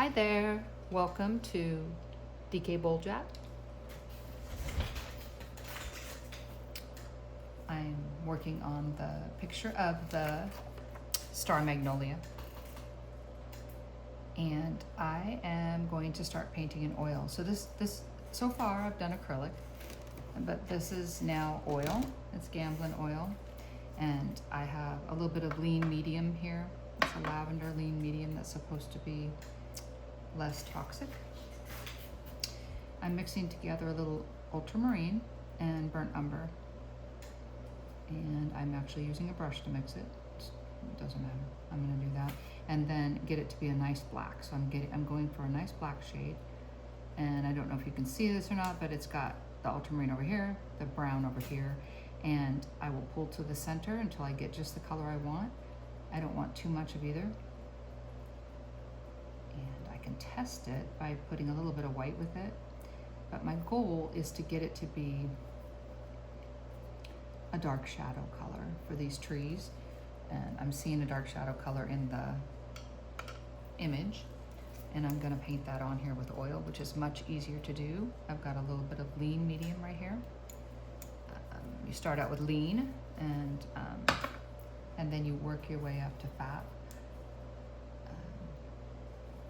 Hi there, welcome to DK Boljat. I'm working on the picture of the star Magnolia. And I am going to start painting in oil. So so far I've done acrylic, but this is now oil. It's Gamblin oil. And I have a little bit of lean medium here. It's a lavender lean medium that's supposed to be less toxic. I'm mixing together a little ultramarine and burnt umber. And I'm actually using a brush to mix it. It doesn't matter. I'm gonna do that. And then get it to be a nice black. So I'm going for a nice black shade. And I don't know if you can see this or not, but it's got the ultramarine over here, the brown over here. And I will pull to the center until I get just the color I want. I don't want too much of either. And I can test it by putting a little bit of white with it. But my goal is to get it to be a dark shadow color for these trees. And I'm seeing a dark shadow color in the image. And I'm gonna paint that on here with oil, which is much easier to do. I've got a little bit of lean medium right here. You start out with lean and then you work your way up to fat.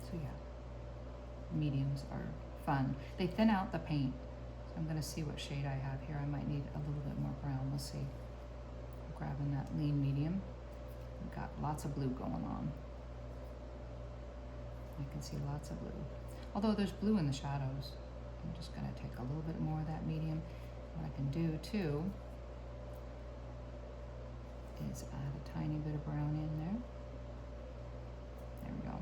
So yeah, mediums are fun. They thin out the paint. So I'm gonna see what shade I have here. I might need a little bit more brown, we'll see. I'm grabbing that lean medium. We've got lots of blue going on. I can see lots of blue. Although there's blue in the shadows. I'm just gonna take a little bit more of that medium. What I can do too is add a tiny bit of brown in there. There we go.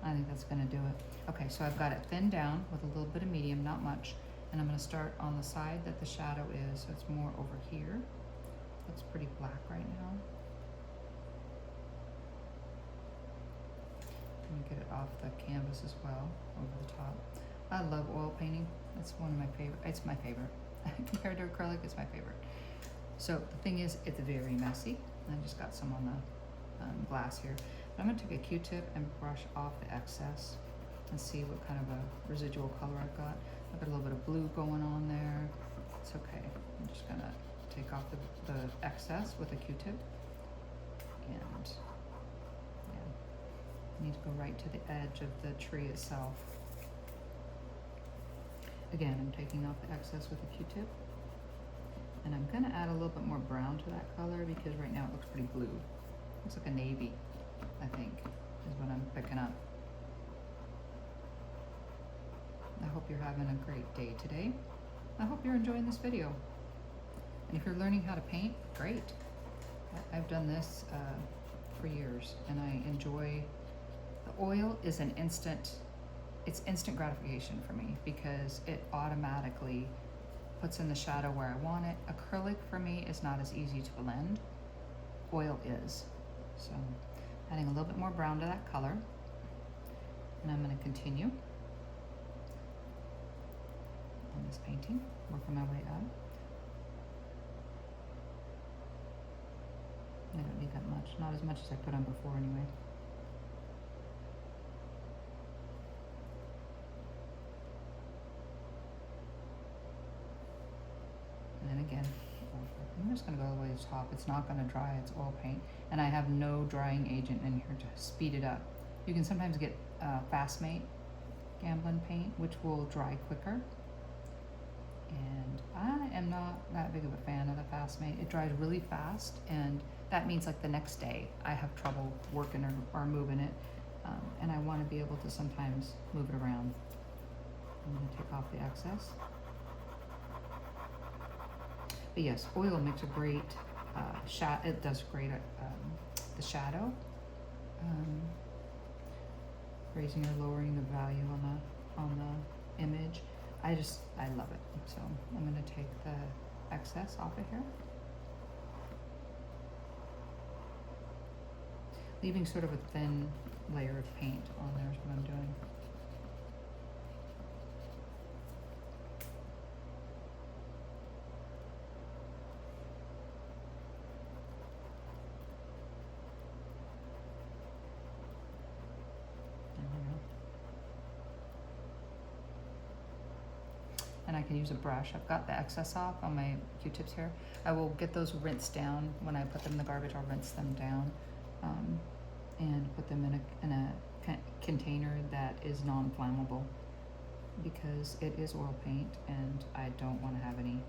I think that's gonna do it. Okay, so I've got it thinned down with a little bit of medium, not much. And I'm gonna start on the side that the shadow is, so it's more over here. Looks pretty black right now. Let me get it off the canvas as well, over the top. I love oil painting. It's one of my favorite. It's my favorite. Compared to acrylic, it's my favorite. So the thing is, it's very messy. I just got some on the glass here. But I'm gonna take a Q-tip and brush off the excess and see what kind of a residual color I've got. I've got a little bit of blue going on there. It's okay. I'm just gonna take off the excess with a Q-tip. And yeah, I need to go right to the edge of the tree itself. Again, I'm taking off the excess with a Q-tip. And I'm gonna add a little bit more brown to that color because right now it looks pretty blue. Looks like a navy, I think, is what I'm picking up. I hope you're having a great day today. I hope you're enjoying this video. And if you're learning how to paint, great. I've done this for years and I enjoy, the oil is it's instant gratification for me because it automatically puts in the shadow where I want it. Acrylic for me is not as easy to blend. Oil is. So adding a little bit more brown to that color. And I'm gonna continue on this painting, working my way up. I don't need that much, not as much as I put on before anyway. And then again, I'm just gonna go all the way to the top. It's not gonna dry, it's oil paint. And I have no drying agent in here to speed it up. You can sometimes get Fastmate Gamblin paint, which will dry quicker. And I am not that big of a fan of the Fastmate. It dries really fast, and that means like the next day I have trouble working or moving it. And I wanna be able to sometimes move it around. I'm gonna take off the excess. But yes, oil makes a great it does great the shadow, raising or lowering the value on the image. I love it. So I'm gonna take the excess off of here, leaving sort of a thin layer of paint on there is what I'm doing. and I can use a brush. I've got the excess off on my Q-tips here. I will get those rinsed down. When I put them in the garbage, I'll rinse them down and put them in a container that is non-flammable, because it is oil paint and I don't want to have any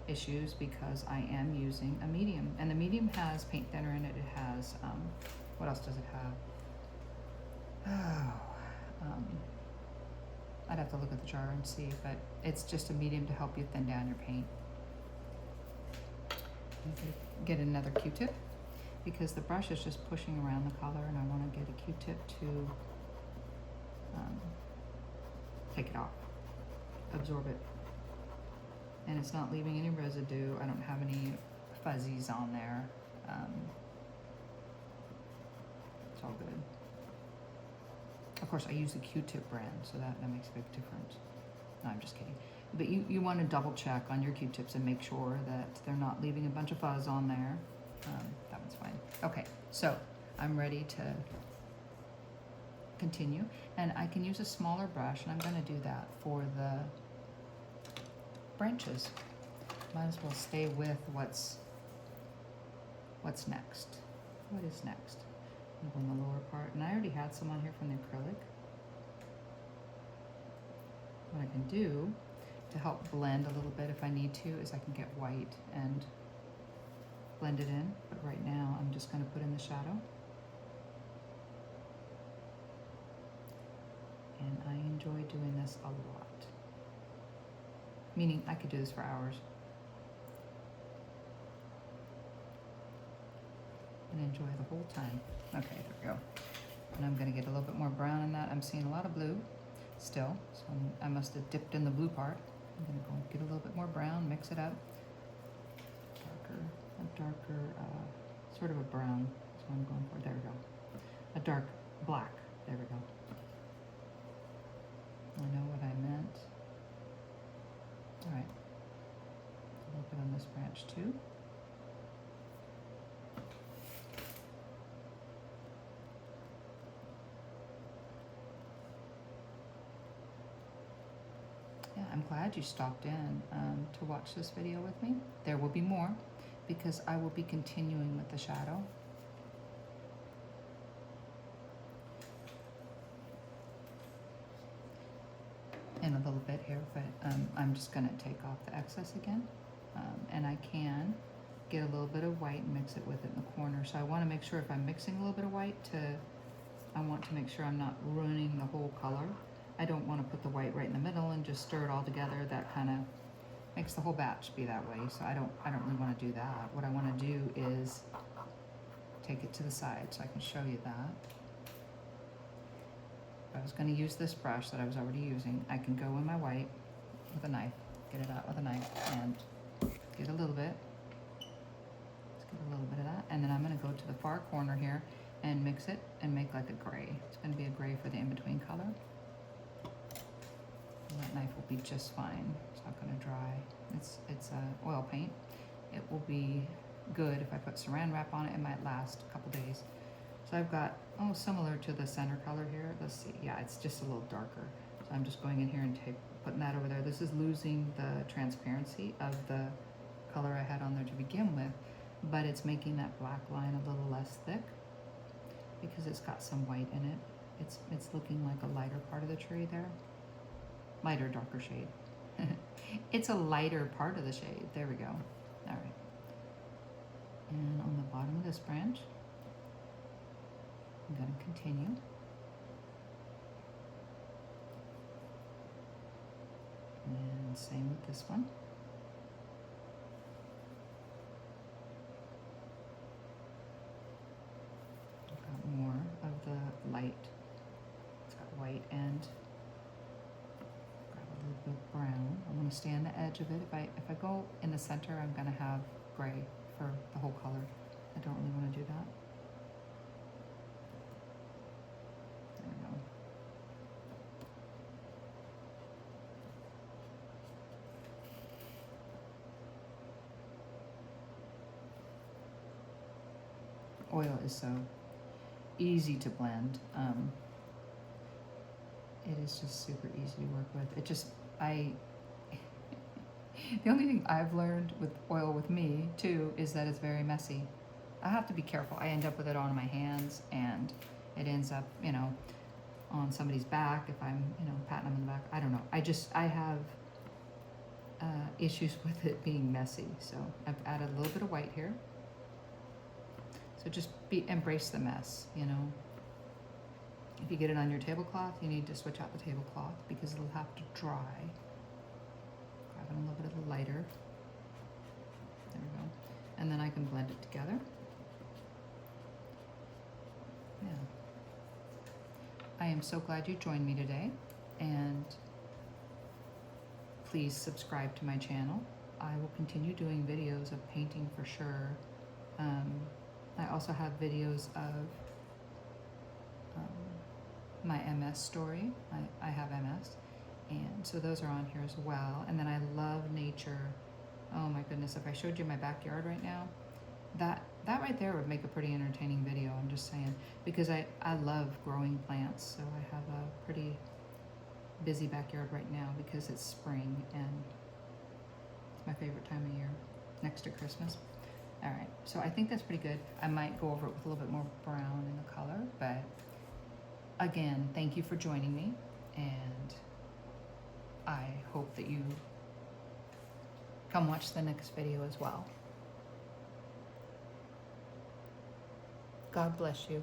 issues, because I am using a medium, and the medium has paint thinner in it. It has what else does it have? I'd have to look at the jar and see, but it's just a medium to help you thin down your paint. I'm gonna get another Q-tip, because the brush is just pushing around the color, and I want to get a Q-tip to take it off, absorb it, and it's not leaving any residue. I don't have any fuzzies on there. It's all good. Of course, I use the Q-tip brand, so that makes a big difference. No, I'm just kidding. But you want to double check on your Q-tips and make sure that they're not leaving a bunch of fuzz on there. That one's fine. Okay, so I'm ready to continue, and I can use a smaller brush, and I'm going to do that for the branches. Might as well stay with what's next. What is next? On the lower part, and I already had some on here from the acrylic. What I can do to help blend a little bit if I need to is I can get white and blend it in, but right now I'm just going to put in the shadow. And I enjoy doing this a lot. Meaning I could do this for hours. And enjoy the whole time. Okay, there we go. And I'm gonna get a little bit more brown in that. I'm seeing a lot of blue still, so I must have dipped in the blue part. I'm gonna go get a little bit more brown, mix it up. A darker, sort of a brown. That's what I'm going for. There we go. A dark black. There we go. I know what I meant. All right. A little bit on this branch too. Yeah, I'm glad you stopped in to watch this video with me. There will be more, because I will be continuing with the shadow. In a little bit here, but I'm just going to take off the excess again, and I can get a little bit of white and mix it with it in the corner. So I want to make sure if I'm mixing a little bit of white, I want to make sure I'm not ruining the whole color. I don't want to put the white right in the middle and just stir it all together. That kind of makes the whole batch be that way. So I don't really want to do that. What I want to do is take it to the side so I can show you that. If I was going to use this brush that I was already using, I can go in my white with a knife, get it out with a knife, and get a little bit. Let's get a little bit of that. And then I'm going to go to the far corner here and mix it and make like a gray. It's going to be a gray for the in-between color. And that knife will be just fine. It's not going to dry. It's oil paint. It will be good if I put saran wrap on it. It might last a couple days. So I've got, similar to the center color here. Let's see. Yeah, it's just a little darker. So I'm just going in here and putting that over there. This is losing the transparency of the color I had on there to begin with, but it's making that black line a little less thick because it's got some white in it. It's looking like a lighter part of the tree there. Lighter, darker shade. It's a lighter part of the shade. There we go. All right. And on the bottom of this branch, I'm going to continue. And same with this one. I've got more of the light. It's got white and grab a little bit of brown. I'm going to stay on the edge of it. If I go in the center, I'm going to have gray for the whole color. I don't really want to do that. There we go. Oil is so easy to blend. It is just super easy to work with. The only thing I've learned with oil with me too is that it's very messy. I have to be careful. I end up with it on my hands, and it ends up, you know, on somebody's back if I'm, you know, patting them on the back. I don't know. I have issues with it being messy. So I've added a little bit of white here. So just embrace the mess, you know. If you get it on your tablecloth, you need to switch out the tablecloth because it'll have to dry. Grab it a little bit lighter. There we go. And then I can blend it together. Yeah. I am so glad you joined me today, and please subscribe to my channel. I will continue doing videos of painting for sure. I also have videos of my MS story. I have MS, and so those are on here as well. And then I love nature. Oh my goodness, if I showed you my backyard right now, that right there would make a pretty entertaining video, I'm just saying, because I love growing plants. So I have a pretty busy backyard right now because it's spring and it's my favorite time of year, next to Christmas. All right, so I think that's pretty good. I might go over it with a little bit more brown in the color, but again, thank you for joining me, and I hope that you come watch the next video as well. God bless you.